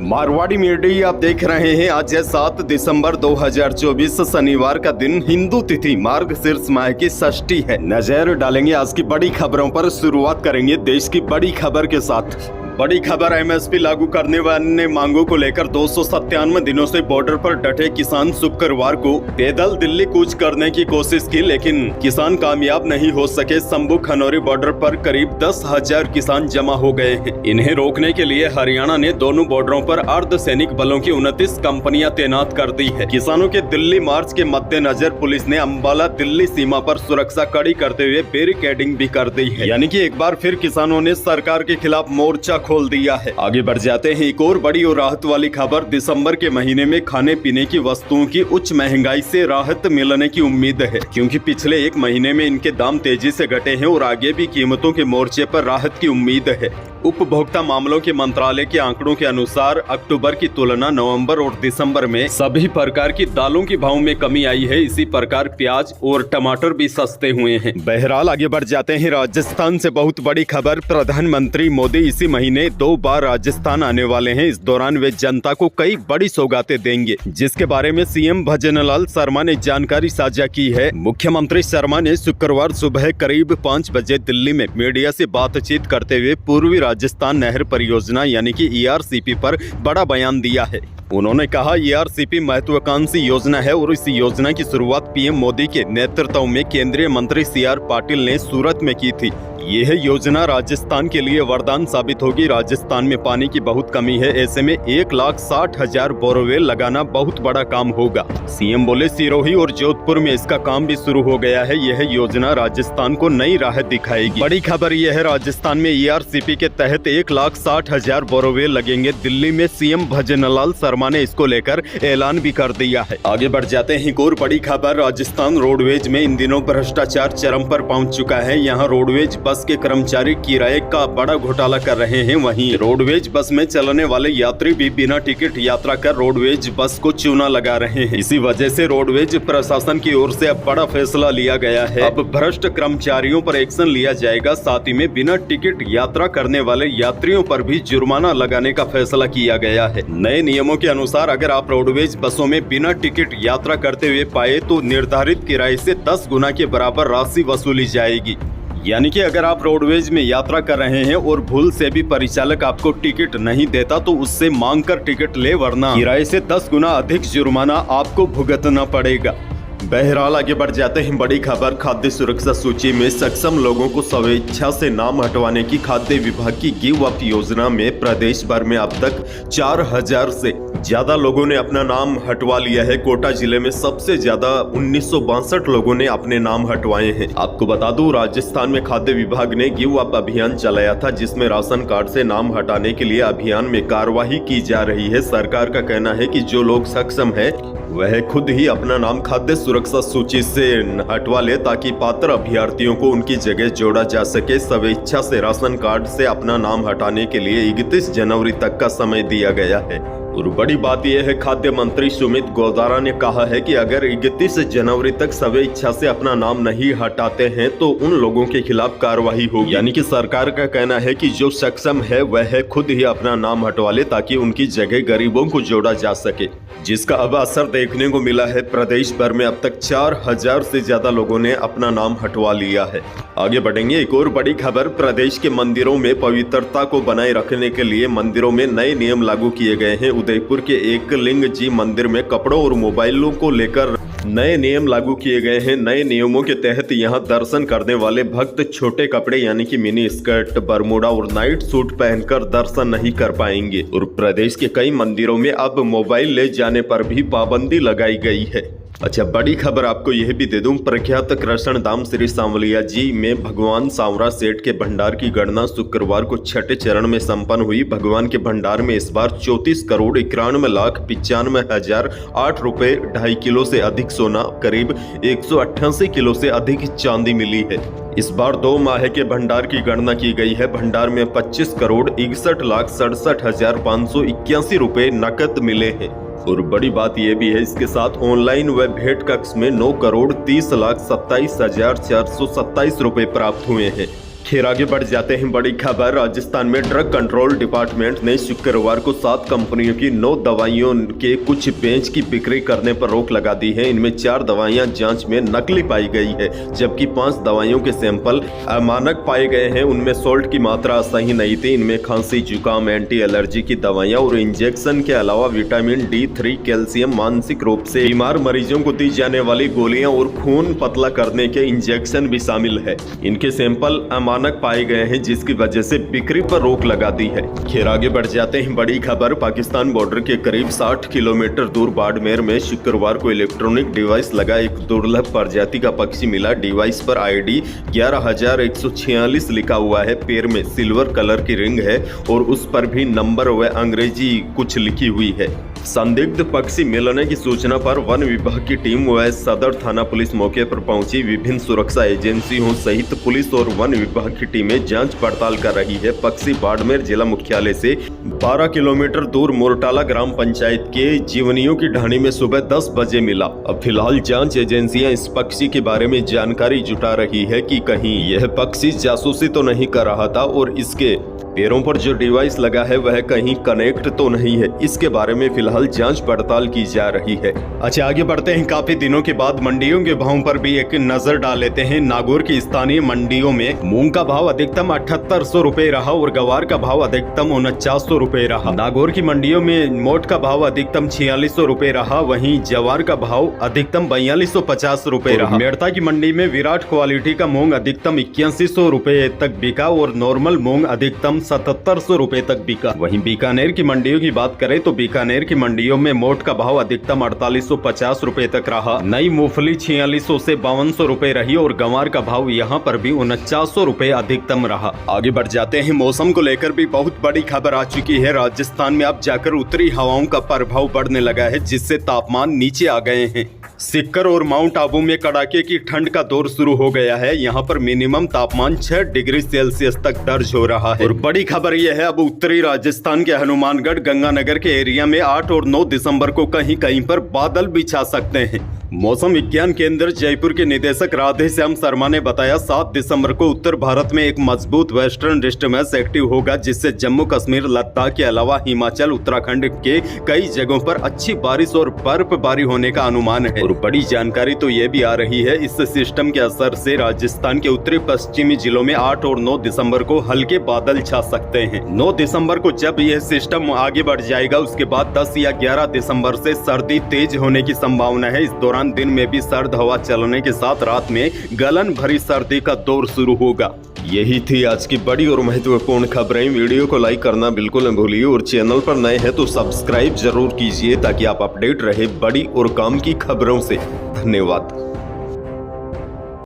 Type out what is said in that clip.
Marwari media आप देख रहे हैं। आज है 7 दिसंबर 2024 शनिवार का दिन। हिंदू तिथि मार्गशीर्ष माह की षष्ठी है। नजर डालेंगे आज की बड़ी खबरों पर। शुरुआत करेंगे देश की बड़ी खबर के साथ। बड़ी खबर, एमएसपी लागू करने वाली मांगों को लेकर 297 दिनों से बॉर्डर पर डटे किसान शुक्रवार को पैदल दिल्ली कूच करने की कोशिश की, लेकिन किसान कामयाब नहीं हो सके। शंभू खनौरी बॉर्डर पर करीब 10,000 किसान जमा हो गए हैं। इन्हें रोकने के लिए हरियाणा ने दोनों बॉर्डरों पर अर्धसैनिक बलों की 29 कंपनियां तैनात कर दी है। किसानों के दिल्ली मार्च के मद्देनजर पुलिस ने अंबाला दिल्ली सीमा पर सुरक्षा कड़ी करते हुए बैरिकेडिंग भी कर दी है। यानी कि एक बार फिर किसानों ने सरकार के खिलाफ मोर्चा खोल दिया है। आगे बढ़ जाते हैं। एक और बड़ी और राहत वाली खबर। दिसंबर के महीने में खाने पीने की वस्तुओं की उच्च महंगाई से राहत मिलने की उम्मीद है, क्योंकि पिछले एक महीने में इनके दाम तेजी से घटे हैं और आगे भी कीमतों के मोर्चे पर राहत की उम्मीद है। उपभोक्ता मामलों के मंत्रालय के आंकड़ों के अनुसार अक्टूबर की तुलना नवंबर और दिसंबर में सभी प्रकार की दालों के भाव में कमी आई है। इसी प्रकार प्याज और टमाटर भी सस्ते हुए हैं। बहरहाल आगे बढ़ जाते हैं। राजस्थान से बहुत बड़ी खबर। प्रधानमंत्री मोदी इसी महीने 2 बार राजस्थान आने वाले हैं। इस दौरान वे जनता को कई बड़ी सौगातें देंगे, जिसके बारे में सीएम भजनलाल शर्मा ने जानकारी साझा की है। मुख्यमंत्री शर्मा ने शुक्रवार सुबह करीब 5 बजे दिल्ली में मीडिया से बातचीत करते हुए पूर्वी राजस्थान नहर परियोजना यानी कि ईआरसीपी पर बड़ा बयान दिया है। उन्होंने कहा, ईआरसीपी महत्वाकांक्षी योजना है और इस योजना की शुरुआत पीएम मोदी के नेतृत्व में केंद्रीय मंत्री सीआर पाटिल ने सूरत में की थी। यह योजना राजस्थान के लिए वरदान साबित होगी। राजस्थान में पानी की बहुत कमी है, ऐसे में 1,60,000 बोरवेल लगाना बहुत बड़ा काम होगा। सीएम बोले, सिरोही और जोधपुर में इसका काम भी शुरू हो गया है। यह योजना राजस्थान को नई राह दिखाएगी। बड़ी खबर यह है, राजस्थान में ईआरसीपी के तहत 1,60,000 बोरवेल लगेंगे। दिल्ली में सीएम भजनलाल शर्मा ने इसको लेकर ऐलान भी कर दिया है। आगे बढ़ जाते हैं। एक और बड़ी खबर। राजस्थान रोडवेज में इन दिनों भ्रष्टाचार चरम पर पहुंच चुका है। यहाँ रोडवेज बस के कर्मचारी किराए का बड़ा घोटाला कर रहे हैं। वहीं रोडवेज बस में चलने वाले यात्री भी बिना टिकट यात्रा कर रोडवेज बस को चूना लगा रहे हैं। इसी वजह से रोडवेज प्रशासन की ओर से अब बड़ा फैसला लिया गया है। अब भ्रष्ट कर्मचारियों पर एक्शन लिया जाएगा। साथ ही में बिना टिकट यात्रा करने वाले यात्रियों पर भी जुर्माना लगाने का फैसला किया गया है। नए नियमों के अनुसार अगर आप रोडवेज बसों में बिना टिकट यात्रा करते हुए पाए तो निर्धारित किराए से 10 गुना के बराबर राशि वसूली जाएगी। यानी कि अगर आप रोडवेज में यात्रा कर रहे हैं और भूल से भी परिचालक आपको टिकट नहीं देता तो उससे मांग कर टिकट ले, वरना किराए से 10 गुना अधिक जुर्माना आपको भुगतना पड़ेगा। बहरहाल आगे बढ़ जाते हैं। बड़ी खबर। खाद्य सुरक्षा सूची में सक्षम लोगों को स्वेच्छा से नाम हटवाने की खाद्य विभाग की गिव अप योजना में प्रदेश भर में अब तक 4,000 से ज्यादा लोगों ने अपना नाम हटवा लिया है। कोटा जिले में सबसे ज्यादा 1962 लोगों ने अपने नाम हटवाए हैं। आपको बता दूं, राजस्थान में खाद्य विभाग ने गिव अप अभियान चलाया था, जिसमें राशन कार्ड से नाम हटाने के लिए अभियान में कार्यवाही की जा रही है। सरकार का कहना है कि जो लोग सक्षम है वह खुद ही अपना नाम खाद्य सुरक्षा सूची से हटवा ले, ताकि पात्र अभ्यर्थियों को उनकी जगह जोड़ा जा सके। स्वेच्छा से राशन कार्ड से अपना नाम हटाने के लिए 31 जनवरी तक का समय दिया गया है। और बड़ी बात यह है, खाद्य मंत्री सुमित गोदारा ने कहा है कि अगर 31 जनवरी तक स्वेच्छा से अपना नाम नहीं हटाते हैं तो उन लोगों के खिलाफ कार्रवाई होगी। यानी कि सरकार का कहना है कि जो सक्षम है वह खुद ही अपना नाम हटवा ले, ताकि उनकी जगह गरीबों को जोड़ा जा सके, जिसका अब असर देखने को मिला है। प्रदेश भर में अब तक 4,000 से ज्यादा लोगों ने अपना नाम हटवा लिया है। आगे बढ़ेंगे। एक और बड़ी खबर। प्रदेश के मंदिरों में पवित्रता को बनाए रखने के लिए मंदिरों में नए नियम लागू किए गए हैं। उदयपुर के एकलिंग जी मंदिर में कपड़ों और मोबाइलों को लेकर नए नियम लागू किए गए हैं। नए नियमों के तहत यहां दर्शन करने वाले भक्त छोटे कपड़े यानी कि मिनी स्कर्ट, बरमूडा और नाइट सूट पहनकर दर्शन नहीं कर पाएंगे। और प्रदेश के कई मंदिरों में अब मोबाइल ले जाने पर भी पाबंदी लगाई गई है। अच्छा, बड़ी खबर आपको यह भी दे दूं, प्रख्यात कृष्ण धाम श्री सांवलिया जी में भगवान सांवरा सेठ के भंडार की गणना शुक्रवार को छठे चरण में संपन्न हुई। भगवान के भंडार में इस बार 34,91,95,008 रुपए, 2.5 किलो से अधिक सोना, करीब 188 किलो से अधिक चांदी मिली है। इस बार 2 माह के भंडार की गणना की गई है। भंडार में 25,61,67,581 रुपए नकद मिले हैं। और बड़ी बात यह भी है, इसके साथ ऑनलाइन व भेंट कक्ष में 9,30,27,427 रुपए प्राप्त हुए हैं। फिर आगे बढ़ जाते हैं बड़ी खबर। राजस्थान में ड्रग कंट्रोल डिपार्टमेंट ने शुक्रवार को 7 कंपनियों की 9 दवाइयों के कुछ बेंच की बिक्री करने पर रोक लगा दी है। इनमें 4 दवाइयां जांच में नकली पाई गई है, जबकि 5 दवाइयों के सैंपल अमानक पाए गए हैं। उनमें सोल्ट की मात्रा सही नहीं थी। इनमें खांसी, जुकाम, एंटी एलर्जी की दवाइयां और इंजेक्शन के अलावा विटामिन D3, कैल्शियम, मानसिक रूप से बीमार मरीजों को दी जाने वाली गोलियां और खून पतला करने के इंजेक्शन भी शामिल है। इनके सैंपल मानक पाए गए हैं, जिसकी वजह से बिक्री पर रोक लगा दी है। खैर आगे बढ़ जाते हैं बड़ी खबर। पाकिस्तान बॉर्डर के करीब 60 किलोमीटर दूर बाड़मेर में शुक्रवार को इलेक्ट्रॉनिक डिवाइस लगा एक दुर्लभ प्रजाति का पक्षी मिला। डिवाइस पर ID 11146 लिखा हुआ है। पैर में सिल्वर कलर की रिंग है और उस पर भी नंबर व अंग्रेजी कुछ लिखी हुई है। संदिग्ध पक्षी मिलने की सूचना पर वन विभाग की टीम व सदर थाना पुलिस मौके पर पहुंची। विभिन्न सुरक्षा एजेंसियों सहित पुलिस और वन विभाग की टीमें जांच पड़ताल कर रही है। पक्षी बाड़मेर जिला मुख्यालय से 12 किलोमीटर दूर मोरटाला ग्राम पंचायत के जीवनियों की ढाणी में सुबह 10 बजे मिला। अब फिलहाल जांच एजेंसियां इस पक्षी के बारे में जानकारी जुटा रही है कि कहीं यह पक्षी जासूसी तो नहीं कर रहा था और इसके पैरों पर जो डिवाइस लगा है वह कहीं कनेक्ट तो नहीं है। इसके बारे में फिलहाल जांच पड़ताल की जा रही है। अच्छा आगे बढ़ते हैं। काफी दिनों के बाद मंडियों के भावों पर भी एक नजर डाल लेते हैं। नागौर की स्थानीय मंडियों में मूंग का भाव अधिकतम 7800 रुपए रहा और गवार का भाव अधिकतम 4900 रुपए रहा। नागौर की मंडियों में मोट का भाव अधिकतम 4600 रुपए रहा, वहीं जवार का भाव अधिकतम 4250 रुपए रहा। मेड़ता की मंडी में विराट क्वालिटी का मूंग अधिकतम 8100 रुपए तक बिका और नॉर्मल मूंग अधिकतम 7700 रुपए तक बिका। वहीं बीकानेर की मंडियों की बात करें तो बीकानेर की मंडियों में मोट का भाव अधिकतम 4850 रुपए तक रहा। नई मूंगफली 4600 से 5200 रुपए रही और गंवार का भाव यहां पर भी 4900 रुपए अधिकतम रहा। आगे बढ़ जाते हैं। मौसम को लेकर भी बहुत बड़ी खबर आ चुकी है। राजस्थान में अब जाकर उत्तरी हवाओं का प्रभाव बढ़ने लगा है, जिससे तापमान नीचे आ गए हैं। सिक्कर और माउंट आबू में कड़ाके की ठंड का दौर शुरू हो गया है। यहाँ पर मिनिमम तापमान 6 डिग्री सेल्सियस तक दर्ज हो रहा है। और बड़ी खबर यह है, अब उत्तरी राजस्थान के हनुमानगढ़, गंगानगर के एरिया में 8 और 9 दिसंबर को कहीं कहीं पर बादल भी छा सकते हैं। मौसम विज्ञान केंद्र जयपुर के निदेशक राधेश्याम शर्मा ने बताया 7 दिसंबर को उत्तर भारत में एक मजबूत वेस्टर्न डिस्टर्बेंस एक्टिव होगा, जिससे जम्मू कश्मीर, लद्दाख के अलावा हिमाचल, उत्तराखंड के कई जगहों पर अच्छी बारिश और बर्फबारी होने का अनुमान है। और बड़ी जानकारी तो ये भी आ रही है, इस सिस्टम के असर से राजस्थान के उत्तरी पश्चिमी जिलों में 8 और 9 दिसंबर को हल्के बादल छा सकते हैं। 9 दिसंबर को जब यह सिस्टम आगे बढ़ जाएगा, उसके बाद 10 या 11 दिसंबर से सर्दी तेज होने की संभावना है। इस दौरान दिन में भी सर्द हवा चलने के साथ रात में गलन भरी सर्दी का दौर शुरू होगा। यही थी आज की बड़ी और महत्वपूर्ण खबरें। वीडियो को लाइक करना बिल्कुल न भूलिए और चैनल पर नए हैं तो सब्सक्राइब जरूर कीजिए, ताकि आप अपडेट रहे बड़ी और काम की खबरों से। धन्यवाद।